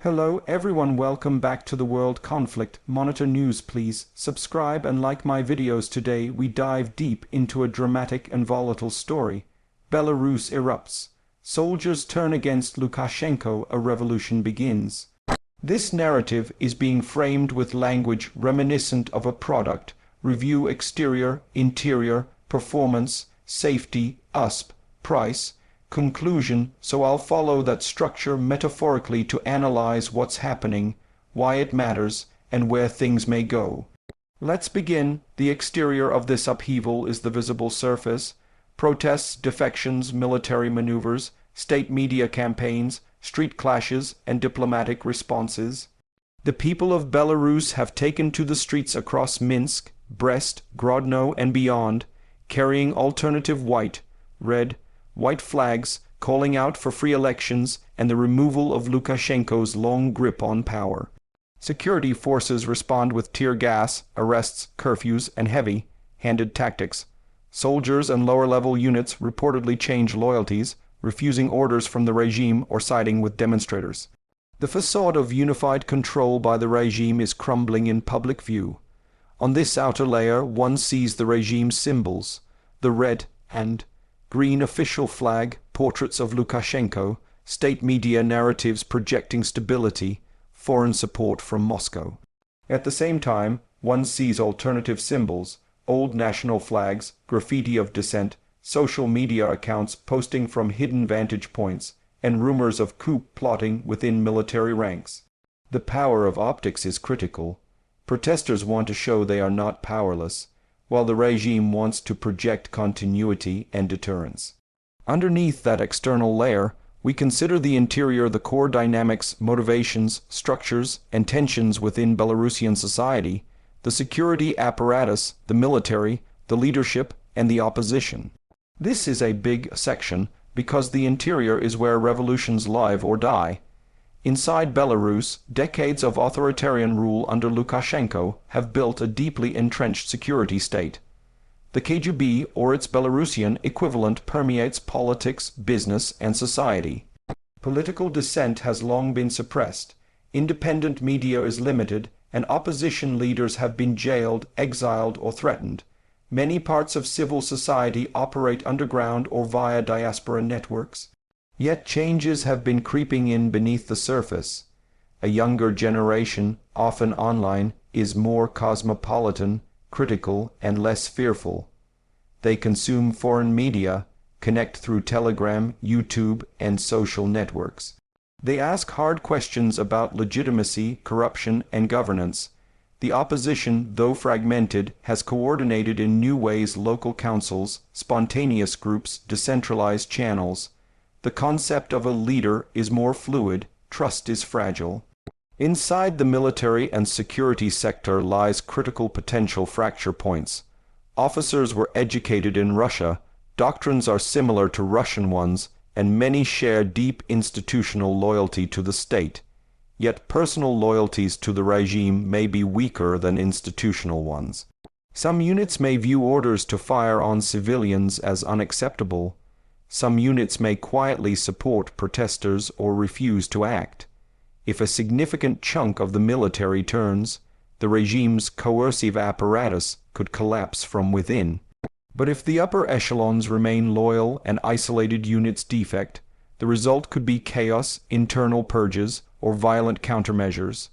Hello everyone, welcome back to the World Conflict. Monitor News please. Subscribe and like my videos. Today we dive deep into a dramatic and volatile story. Belarus erupts. Soldiers turn against Lukashenko, a revolution begins. This narrative is being framed with language reminiscent of a product. Review: exterior, interior, performance, safety, USP, price, conclusion. So I'll follow that structure metaphorically to analyze what's happening, why it matters, and where things may go. Let's begin. The exterior of this upheaval is the visible surface: protests, defections, military maneuvers, state media campaigns, street clashes, and diplomatic responses. The people of Belarus have taken to the streets across Minsk, Brest, Grodno, and beyond, carrying alternative white, red, white flags, calling out for free elections and the removal of Lukashenko's long grip on power. Security forces respond with tear gas, arrests, curfews, and heavy-handed tactics. Soldiers and lower-level units reportedly change loyalties, refusing orders from the regime or siding with demonstrators. The facade of unified control by the regime is crumbling in public view. On this outer layer, one sees the regime's symbols: the red and green official flag, portraits of Lukashenko, state media narratives projecting stability, foreign support from Moscow. At the same time, one sees alternative symbols, old national flags, graffiti of dissent, social media accounts posting from hidden vantage points, and rumors of coup plotting within military ranks. The power of optics is critical. Protesters want to show they are not powerless, while the regime wants to project continuity and deterrence. Underneath that external layer, we consider the interior: the core dynamics, motivations, structures, and tensions within Belarusian society, the security apparatus, the military, the leadership, and the opposition. This is a big section because the interior is where revolutions live or die. Inside Belarus, decades of authoritarian rule under Lukashenko have built a deeply entrenched security state. The KGB, or its Belarusian equivalent, permeates politics, business, and society. Political dissent has long been suppressed, independent media is limited, and opposition leaders have been jailed, exiled, or threatened. Many parts of civil society operate underground or via diaspora networks. Yet changes have been creeping in beneath the surface. A younger generation, often online, is more cosmopolitan, critical, and less fearful. They consume foreign media, connect through Telegram, YouTube, and social networks. They ask hard questions about legitimacy, corruption, and governance. The opposition, though fragmented, has coordinated in new ways: local councils, spontaneous groups, decentralized channels. The concept of a leader is more fluid, trust is fragile. Inside the military and security sector lies critical potential fracture points. Officers were educated in Russia, doctrines are similar to Russian ones, and many share deep institutional loyalty to the state. Yet personal loyalties to the regime may be weaker than institutional ones. Some units may view orders to fire on civilians as unacceptable. Some units may quietly support protesters or refuse to act. If a significant chunk of the military turns, the regime's coercive apparatus could collapse from within. But if the upper echelons remain loyal and isolated units defect, the result could be chaos, internal purges, or violent countermeasures.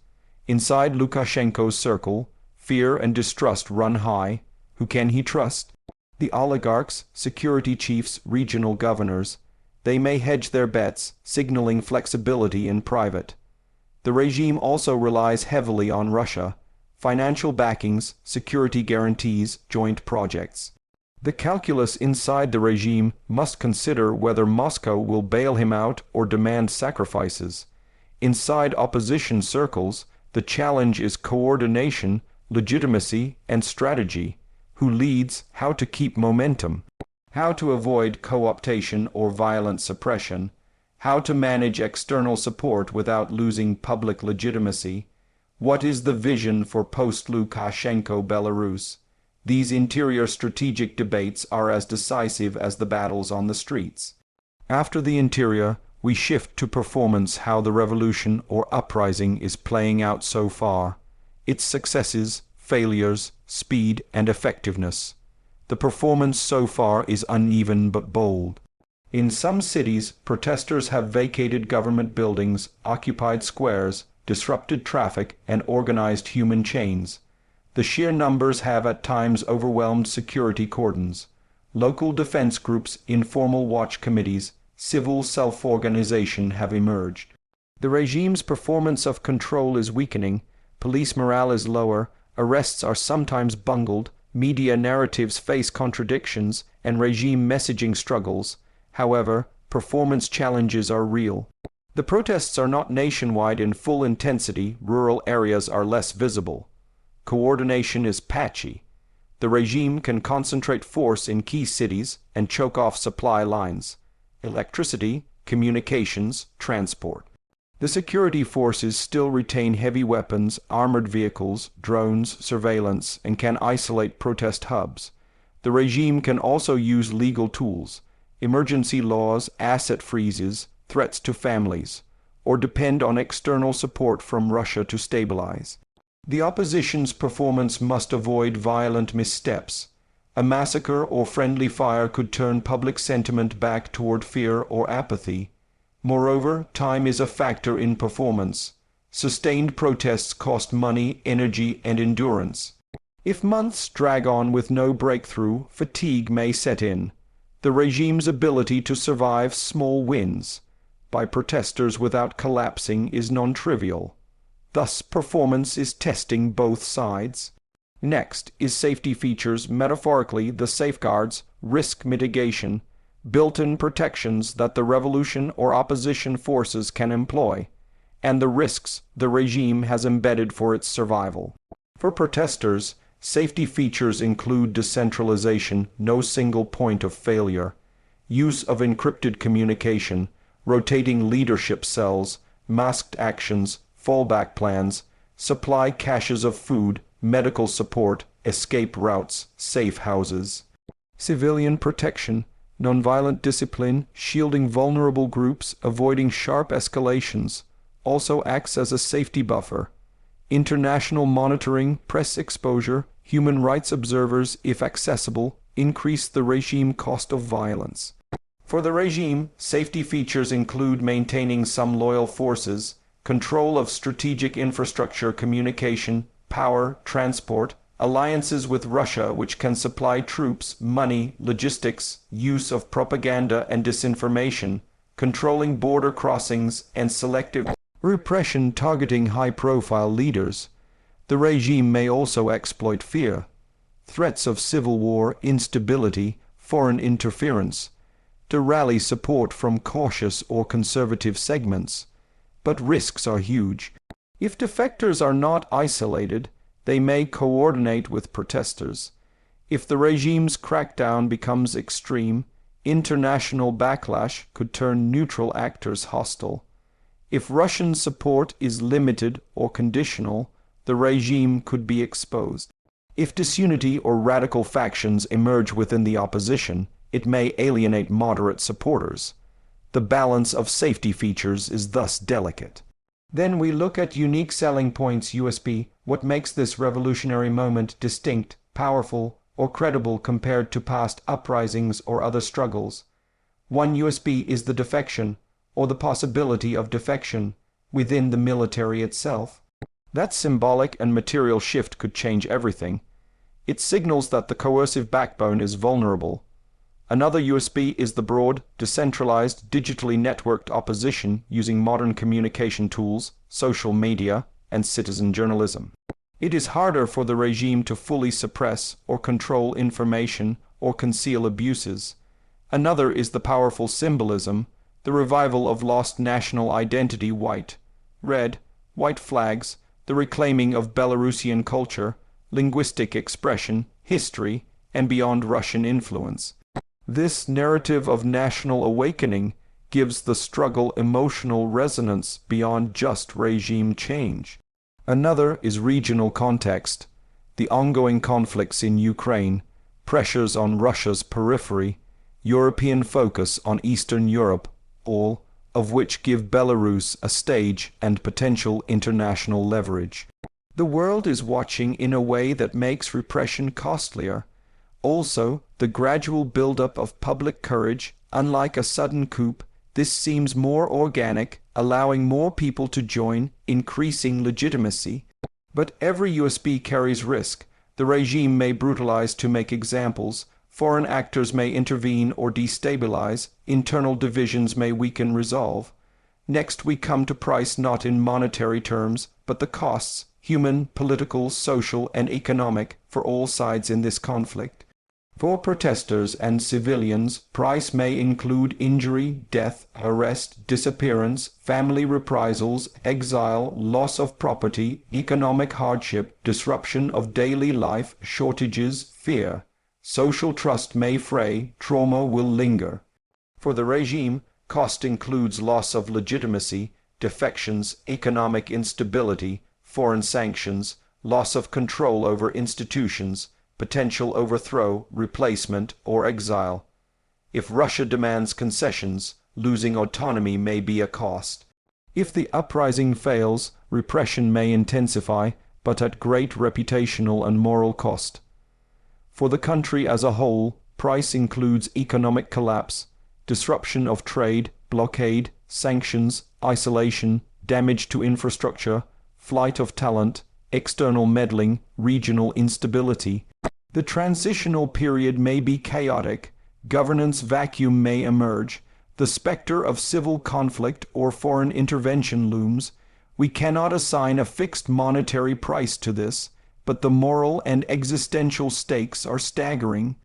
Inside Lukashenko's circle, fear and distrust run high. Who can he trust? The oligarchs, security chiefs, regional governors. They may hedge their bets, signaling flexibility in private. The regime also relies heavily on Russia: financial backings, security guarantees, joint projects. The calculus inside the regime must consider whether Moscow will bail him out or demand sacrifices. Inside opposition circles, the challenge is coordination, legitimacy, and strategy. Who leads, how to keep momentum, how to avoid co-optation or violent suppression, how to manage external support without losing public legitimacy. What is the vision for post-Lukashenko Belarus? These interior strategic debates are as decisive as the battles on the streets. After the interior, we shift to performance, how the revolution or uprising is playing out so far, its successes, failures, speed, and effectiveness. The performance so far is uneven but bold. In some cities, protesters have vacated government buildings, occupied squares, disrupted traffic, and organized human chains. The sheer numbers have at times overwhelmed security cordons. Local defense groups, informal watch committees, civil self-organization have emerged. The regime's performance of control is weakening, police morale is lower, arrests are sometimes bungled, media narratives face contradictions, and regime messaging struggles. However, performance challenges are real. The protests are not nationwide in full intensity, rural areas are less visible. Coordination is patchy. The regime can concentrate force in key cities and choke off supply lines: electricity, communications, transport. The security forces still retain heavy weapons, armored vehicles, drones, surveillance, and can isolate protest hubs. The regime can also use legal tools, emergency laws, asset freezes, threats to families, or depend on external support from Russia to stabilize. The opposition's performance must avoid violent missteps. A massacre or friendly fire could turn public sentiment back toward fear or apathy. Moreover, time is a factor in performance. Sustained protests cost money, energy, and endurance. If months drag on with no breakthrough, fatigue may set in. The regime's ability to survive small wins by protesters without collapsing is non-trivial. Thus, performance is testing both sides. Next is safety features, metaphorically the safeguards, risk mitigation, built-in protections that the revolution or opposition forces can employ, and the risks the regime has embedded for its survival. For protesters, safety features include decentralization, no single point of failure, use of encrypted communication, rotating leadership cells, masked actions, fallback plans, supply caches of food, medical support, escape routes, safe houses. Civilian protection, nonviolent discipline, shielding vulnerable groups, avoiding sharp escalations, also acts as a safety buffer. International monitoring, press exposure, human rights observers, if accessible, increase the regime cost of violence. For the regime, safety features include maintaining some loyal forces, control of strategic infrastructure, communication, power, transport, alliances with Russia which can supply troops, money, logistics, use of propaganda and disinformation, controlling border crossings, and selective repression targeting high-profile leaders. The regime may also exploit fear, threats of civil war, instability, foreign interference, to rally support from cautious or conservative segments. But risks are huge. If defectors are not isolated, they may coordinate with protesters. If the regime's crackdown becomes extreme, international backlash could turn neutral actors hostile. If Russian support is limited or conditional, the regime could be exposed. If disunity or radical factions emerge within the opposition, it may alienate moderate supporters. The balance of safety features is thus delicate. Then we look at unique selling points, USP, what makes this revolutionary moment distinct, powerful, or credible compared to past uprisings or other struggles. One USP is the defection, or the possibility of defection, within the military itself. That symbolic and material shift could change everything. It signals that the coercive backbone is vulnerable. Another USP is the broad, decentralized, digitally networked opposition using modern communication tools, social media, and citizen journalism. It is harder for the regime to fully suppress or control information or conceal abuses. Another is the powerful symbolism, the revival of lost national identity: white, red, white flags, the reclaiming of Belarusian culture, linguistic expression, history, and beyond Russian influence. This narrative of national awakening gives the struggle emotional resonance beyond just regime change. Another is regional context, the ongoing conflicts in Ukraine, pressures on Russia's periphery, European focus on Eastern Europe, all of which give Belarus a stage and potential international leverage. The world is watching in a way that makes repression costlier. Also, the gradual buildup of public courage, unlike a sudden coup, this seems more organic, allowing more people to join, increasing legitimacy. But every USB carries risk. The regime may brutalize to make examples, foreign actors may intervene or destabilize, internal divisions may weaken resolve. Next we come to price not in monetary terms, but the costs, human, political, social, and economic, for all sides in this conflict. For protesters and civilians, price may include injury, death, arrest, disappearance, family reprisals, exile, loss of property, economic hardship, disruption of daily life, shortages, fear. Social trust may fray, trauma will linger. For the regime, cost includes loss of legitimacy, defections, economic instability, foreign sanctions, loss of control over institutions, potential overthrow, replacement, or exile. If Russia demands concessions, losing autonomy may be a cost. If the uprising fails, repression may intensify, but at great reputational and moral cost. For the country as a whole, price includes economic collapse, disruption of trade, blockade, sanctions, isolation, damage to infrastructure, flight of talent, external meddling, regional instability. The transitional period may be chaotic, governance vacuum may emerge, the specter of civil conflict or foreign intervention looms. We cannot assign a fixed monetary price to this, but the moral and existential stakes are staggering.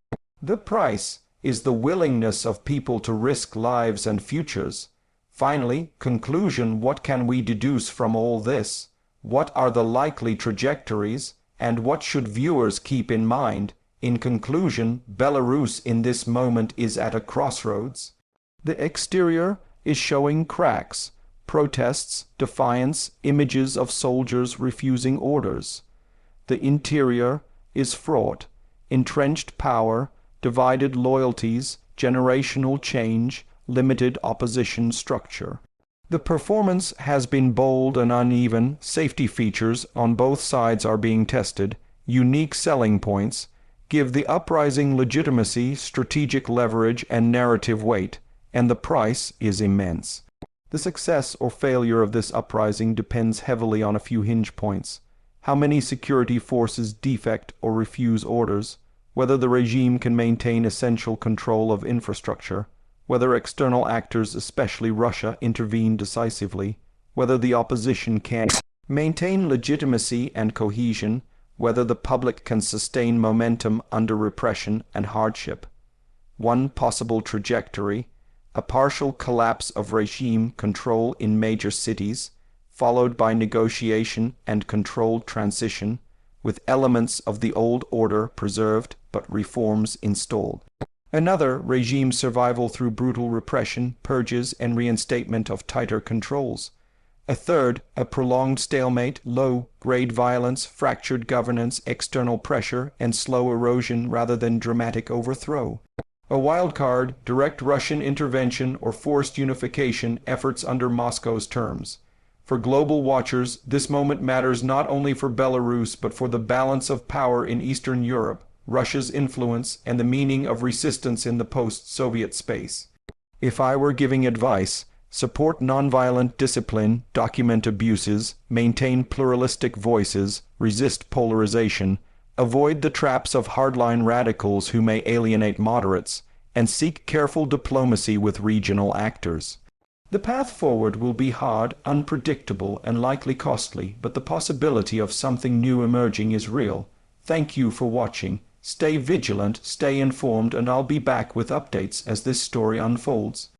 The price is the willingness of people to risk lives and futures. Finally, conclusion: what can we deduce from all this? What are the likely trajectories? And what should viewers keep in mind? In conclusion, Belarus in this moment is at a crossroads. The exterior is showing cracks, protests, defiance, images of soldiers refusing orders. The interior is fraught, entrenched power, divided loyalties, generational change, limited opposition structure. The performance has been bold and uneven, safety features on both sides are being tested, unique selling points, give the uprising legitimacy, strategic leverage, and narrative weight, and the price is immense. The success or failure of this uprising depends heavily on a few hinge points: how many security forces defect or refuse orders, whether the regime can maintain essential control of infrastructure, whether external actors, especially Russia, intervene decisively, whether the opposition can maintain legitimacy and cohesion, whether the public can sustain momentum under repression and hardship. One possible trajectory: a partial collapse of regime control in major cities, followed by negotiation and controlled transition, with elements of the old order preserved but reforms installed. Another, regime survival through brutal repression, purges, and reinstatement of tighter controls. A third, a prolonged stalemate, low-grade violence, fractured governance, external pressure, and slow erosion rather than dramatic overthrow. A wild card, direct Russian intervention or forced unification efforts under Moscow's terms. For global watchers, this moment matters not only for Belarus but for the balance of power in Eastern Europe, Russia's influence, and the meaning of resistance in the post-Soviet space. If I were giving advice, support nonviolent discipline, document abuses, maintain pluralistic voices, resist polarization, avoid the traps of hardline radicals who may alienate moderates, and seek careful diplomacy with regional actors. The path forward will be hard, unpredictable, and likely costly, but the possibility of something new emerging is real. Thank you for watching. Stay vigilant, stay informed, and I'll be back with updates as this story unfolds.